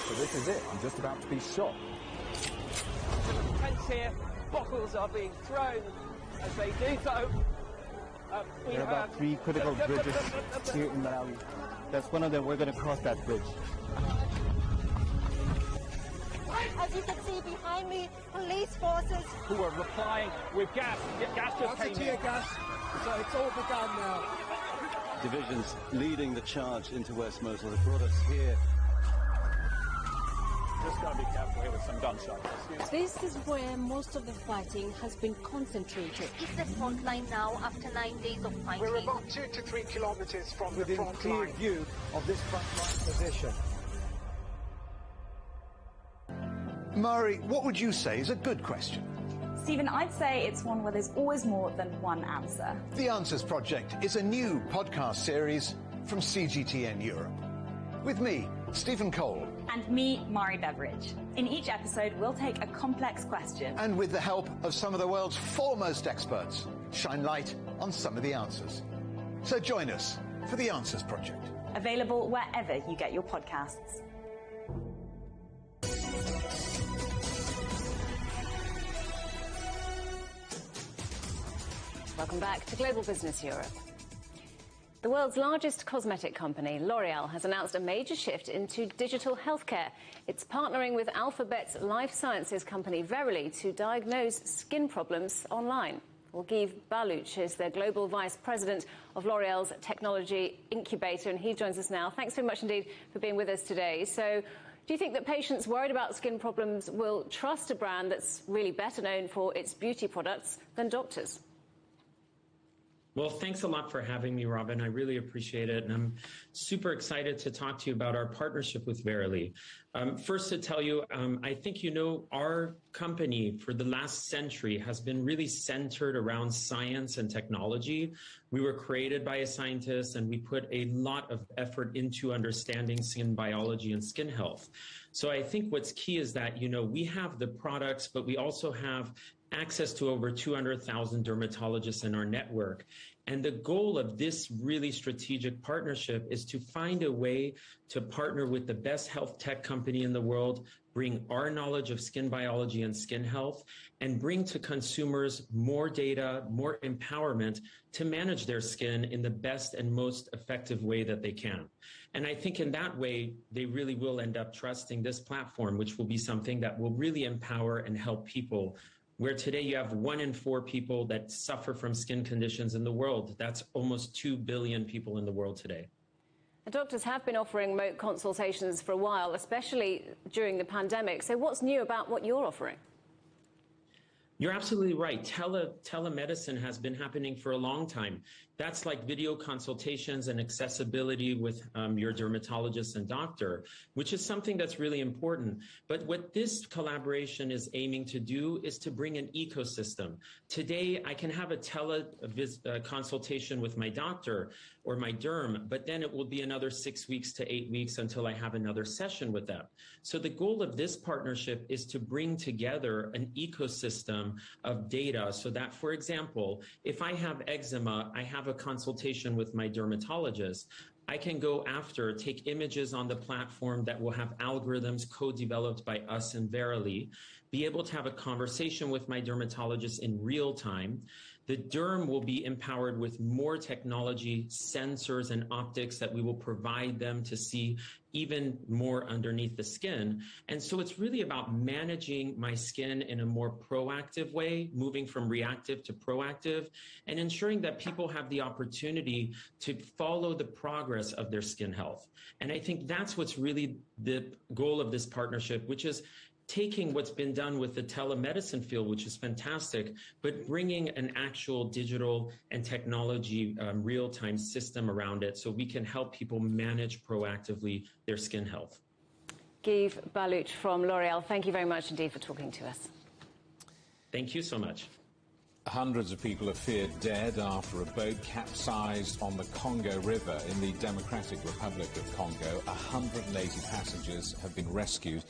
So this is it. I'm just about to be shot. Tents here, bottles are being thrown as they do so. There are about 3 critical bridges here in Malawi. That's one of them. We're going to cross that bridge. As you can see behind me, police forces who are replying with gas. Gas just came in. Tear gas. So it's all begun now. Divisions leading the charge into West Mosul have brought us here. Just got to be careful here with some gunshots. This is where most of the fighting has been concentrated. Is the front line now after 9 days of fighting? We're about 2 to 3 kilometers from within the front clear line. view of this front line position. Mari, what would you say is a good question? Stephen, I'd say it's one where there's always more than one answer. The Answers Project is a new podcast series from CGTN Europe. With me, Stephen Cole. And me, Mari Beveridge. In each episode, we'll take a complex question. And with the help of some of the world's foremost experts, shine light on some of the answers. So join us for The Answers Project. Available wherever you get your podcasts. Welcome back to Global Business Europe. The world's largest cosmetic company, L'Oreal, has announced a major shift into digital healthcare. It's partnering with Alphabet's life sciences company Verily to diagnose skin problems online. Well, Guy Baluch is the Global Vice President of L'Oreal's Technology Incubator, and he joins us now. Thanks very much indeed for being with us today. So, do you think that patients worried about skin problems will trust a brand that's really better known for its beauty products than doctors? Well, thanks a lot for having me, Robin. I really appreciate it. And I'm super excited to talk to you about our partnership with Verily. First to tell you, I think you know our company for the last century has been really centered around science and technology. We were created by a scientist and we put a lot of effort into understanding skin biology and skin health. So I think what's key is that, you know, we have the products, but we also have access to over 200,000 dermatologists in our network. And the goal of this really strategic partnership is to find a way to partner with the best health tech company in the world, bring our knowledge of skin biology and skin health, and bring to consumers more data, more empowerment to manage their skin in the best and most effective way that they can. And I think in that way, they really will end up trusting this platform, which will be something that will really empower and help people. Where today you have 1 in 4 people that suffer from skin conditions in the world. That's almost 2 billion people in the world today. Doctors have been offering remote consultations for a while, especially during the pandemic. So what's new about what you're offering? You're absolutely right. Telemedicine has been happening for a long time. That's like video consultations and accessibility with your dermatologist and doctor, which is something that's really important. But what this collaboration is aiming to do is to bring an ecosystem. Today, I can have a consultation with my doctor or my derm, but then it will be another 6 weeks to 8 weeks until I have another session with them. So the goal of this partnership is to bring together an ecosystem of data so that, for example, if I have eczema, I have a consultation with my dermatologist. I can go after, take images on the platform that will have algorithms co-developed by us and Verily. be able to have a conversation with my dermatologist in real time. The derm will be empowered with more technology, sensors, and optics that we will provide them to see even more underneath the skin. And so it's really about managing my skin in a more proactive way, moving from reactive to proactive, and ensuring that people have the opportunity to follow the progress of their skin health. And I think that's what's really the goal of this partnership, which is taking what's been done with the telemedicine field, which is fantastic, but bringing an actual digital and technology real-time system around it so we can help people manage proactively their skin health. Guy Baluch from L'Oréal, thank you very much indeed for talking to us. Thank you so much. Hundreds of people are feared dead after a boat capsized on the Congo River in the Democratic Republic of Congo. 180 passengers have been rescued,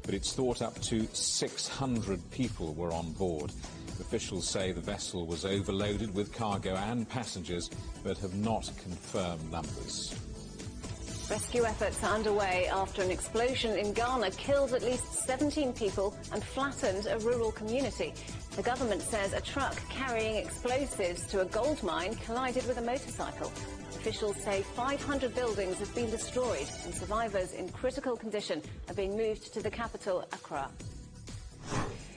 but it's thought up to 600 people were on board. Officials say the vessel was overloaded with cargo and passengers, but have not confirmed numbers. Rescue efforts are underway after an explosion in Ghana killed at least 17 people and flattened a rural community. The government says a truck carrying explosives to a gold mine collided with a motorcycle. Officials say 500 buildings have been destroyed and survivors in critical condition are being moved to the capital, Accra.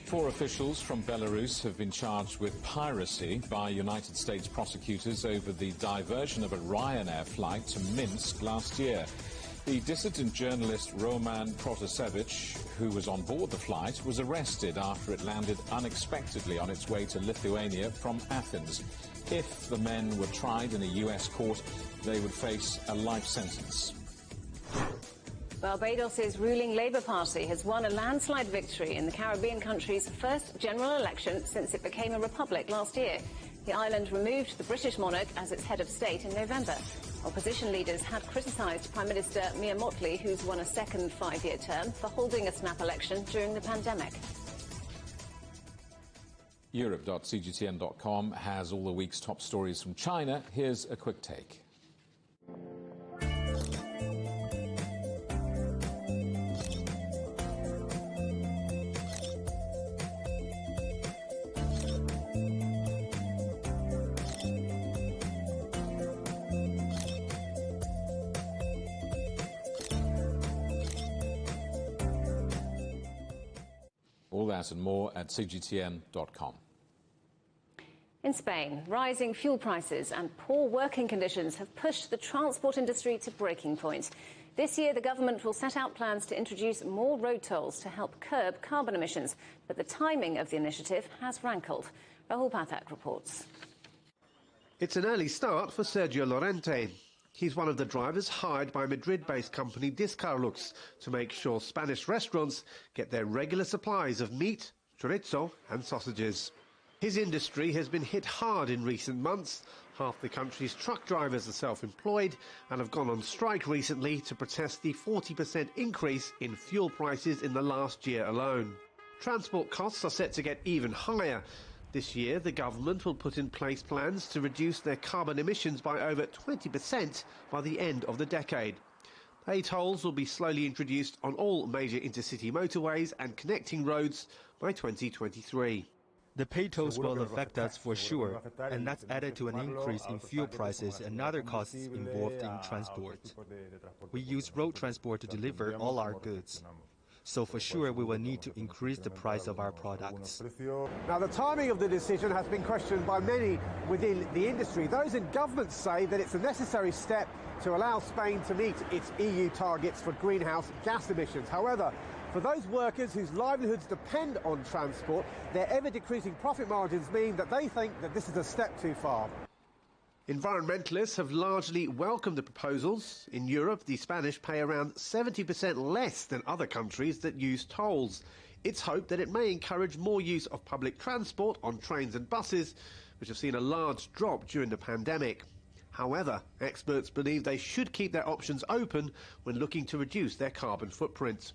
4 officials from Belarus have been charged with piracy by United States prosecutors over the diversion of a Ryanair flight to Minsk last year. The dissident journalist Roman Protasevich, who was on board the flight, was arrested after it landed unexpectedly on its way to Lithuania from Athens. If the men were tried in a U.S. court, they would face a life sentence. Barbados' ruling Labour Party has won a landslide victory in the Caribbean country's first general election since it became a republic last year. The island removed the British monarch as its head of state in November. Opposition leaders had criticised Prime Minister Mia Mottley, who's won a second 5-year term, for holding a snap election during the pandemic. Europe.cgtn.com has all the week's top stories from China. Here's a quick take. All that and more at CGTN.com. In Spain, rising fuel prices and poor working conditions have pushed the transport industry to breaking point. This year, the government will set out plans to introduce more road tolls to help curb carbon emissions, but the timing of the initiative has rankled. Rahul Pathak reports. It's an early start for Sergio Lorente. He's one of the drivers hired by Madrid-based company Discarlux to make sure Spanish restaurants get their regular supplies of meat, chorizo and sausages. His industry has been hit hard in recent months. Half the country's truck drivers are self-employed and have gone on strike recently to protest the 40% increase in fuel prices in the last year alone. Transport costs are set to get even higher. This year, the government will put in place plans to reduce their carbon emissions by over 20% by the end of the decade. Pay tolls will be slowly introduced on all major intercity motorways and connecting roads by 2023. The pay tolls will affect us for sure, and that's added to an increase in fuel prices and other costs involved in transport. We use road transport to deliver all our goods. So for sure we will need to increase the price of our products. Now the timing of the decision has been questioned by many within the industry. Those in government say that it's a necessary step to allow Spain to meet its EU targets for greenhouse gas emissions. However, for those workers whose livelihoods depend on transport, their ever-decreasing profit margins mean that they think that this is a step too far. Environmentalists have largely welcomed the proposals. In Europe, the Spanish pay around 70% less than other countries that use tolls. It's hoped that it may encourage more use of public transport on trains and buses, which have seen a large drop during the pandemic. However, experts believe they should keep their options open when looking to reduce their carbon footprint.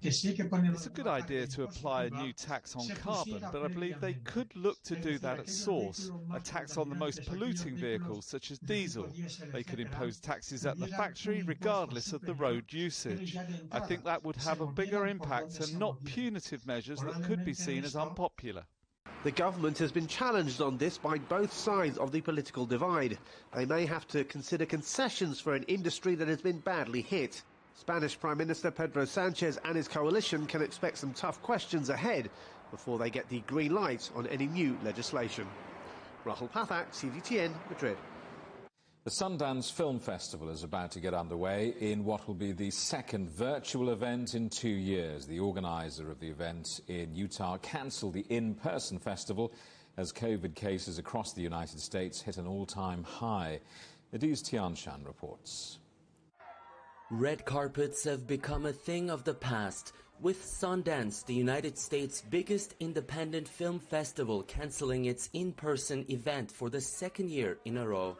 It's a good idea to apply a new tax on carbon, but I believe they could look to do that at source. A tax on the most polluting vehicles, such as diesel. They could impose taxes at the factory, regardless of the road usage. I think that would have a bigger impact and not punitive measures that could be seen as unpopular. The government has been challenged on this by both sides of the political divide. They may have to consider concessions for an industry that has been badly hit. Spanish Prime Minister Pedro Sanchez and his coalition can expect some tough questions ahead before they get the green light on any new legislation. Rahul Pathak, CGTN, Madrid. The Sundance Film Festival is about to get underway in what will be the second virtual event in 2 years. The organizer of the event in Utah cancelled the in-person festival as COVID cases across the United States hit an all-time high. Adiz Tianshan reports. Red carpets have become a thing of the past, with Sundance, the United States' biggest independent film festival, cancelling its in-person event for the second year in a row.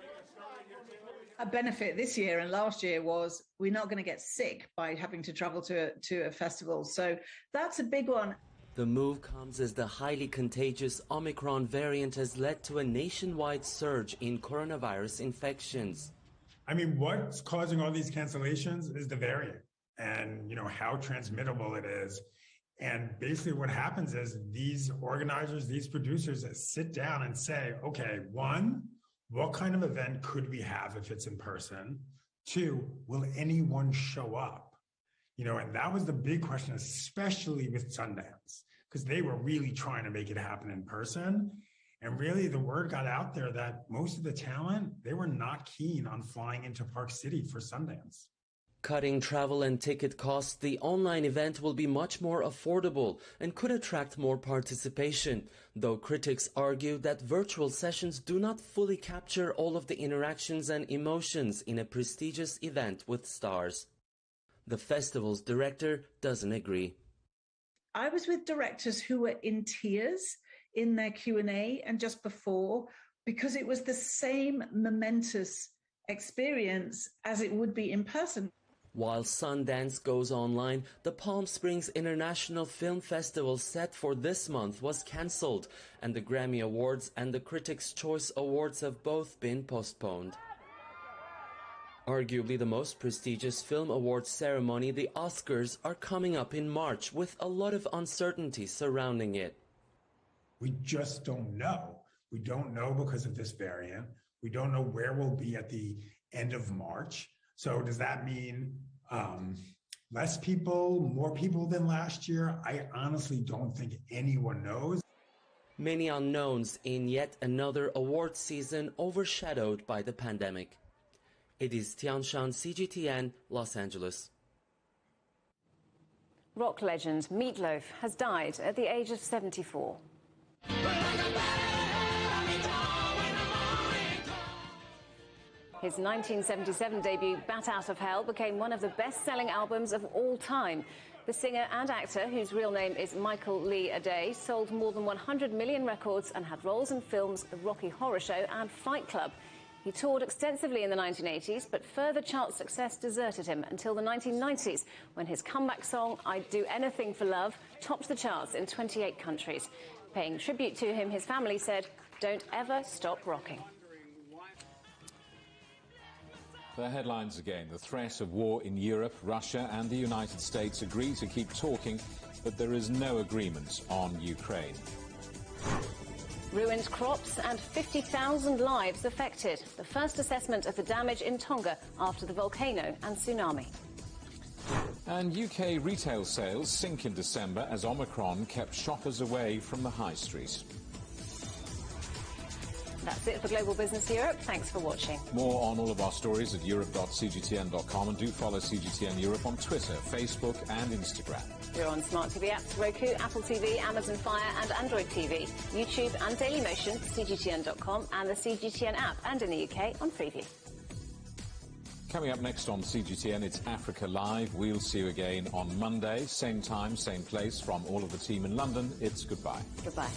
A benefit this year and last year was we're not going to get sick by having to travel to a festival. So that's a big one. The move comes as the highly contagious Omicron variant has led to a nationwide surge in coronavirus infections. I mean, what's causing all these cancellations is the variant and, how transmittable it is. And basically what happens is these organizers, these producers sit down and say, okay, one, what kind of event could we have if it's in person? Two, will anyone show up? And that was the big question, especially with Sundance, because they were really trying to make it happen in person. And really the word got out there that most of the talent, they were not keen on flying into Park City for Sundance. Cutting travel and ticket costs, the online event will be much more affordable and could attract more participation, though critics argue that virtual sessions do not fully capture all of the interactions and emotions in a prestigious event with stars. The festival's director doesn't agree. I was with directors who were in tears in their Q&A and just before, because it was the same momentous experience as it would be in person. While Sundance goes online, the Palm Springs International Film Festival set for this month was cancelled, and the Grammy Awards and the Critics' Choice Awards have both been postponed. Arguably the most prestigious film awards ceremony, the Oscars, are coming up in March with a lot of uncertainty surrounding it. We just don't know. We don't know because of this variant. We don't know where we'll be at the end of March. So does that mean less people, more people than last year? I honestly don't think anyone knows. Many unknowns in yet another award season overshadowed by the pandemic. It is Tianshan, CGTN, Los Angeles. Rock legend Meat Loaf has died at the age of 74. His 1977 debut, Bat Out of Hell, became one of the best-selling albums of all time. The singer and actor, whose real name is Michael Lee Aday, sold more than 100 million records and had roles in films The Rocky Horror Show and Fight Club. He toured extensively in the 1980s, but further chart success deserted him until the 1990s, when his comeback song, I'd Do Anything for Love, topped the charts in 28 countries. Paying tribute to him, his family said, "Don't ever stop rocking." The headlines again. The threat of war in Europe, Russia and the United States agree to keep talking, but there is no agreement on Ukraine. Ruined crops and 50,000 lives affected. The first assessment of the damage in Tonga after the volcano and tsunami. And UK retail sales sink in December as Omicron kept shoppers away from the high street. That's it for Global Business Europe. Thanks for watching. More on all of our stories at europe.cgtn.com, and do follow CGTN Europe on Twitter, Facebook and Instagram. We're on smart TV apps, Roku, Apple TV, Amazon Fire and Android TV, YouTube and Dailymotion, CGTN.com and the CGTN app, and in the UK on Freeview. Coming up next on CGTN, it's Africa Live. We'll see you again on Monday, same time, same place. From all of the team in London, it's goodbye. Goodbye.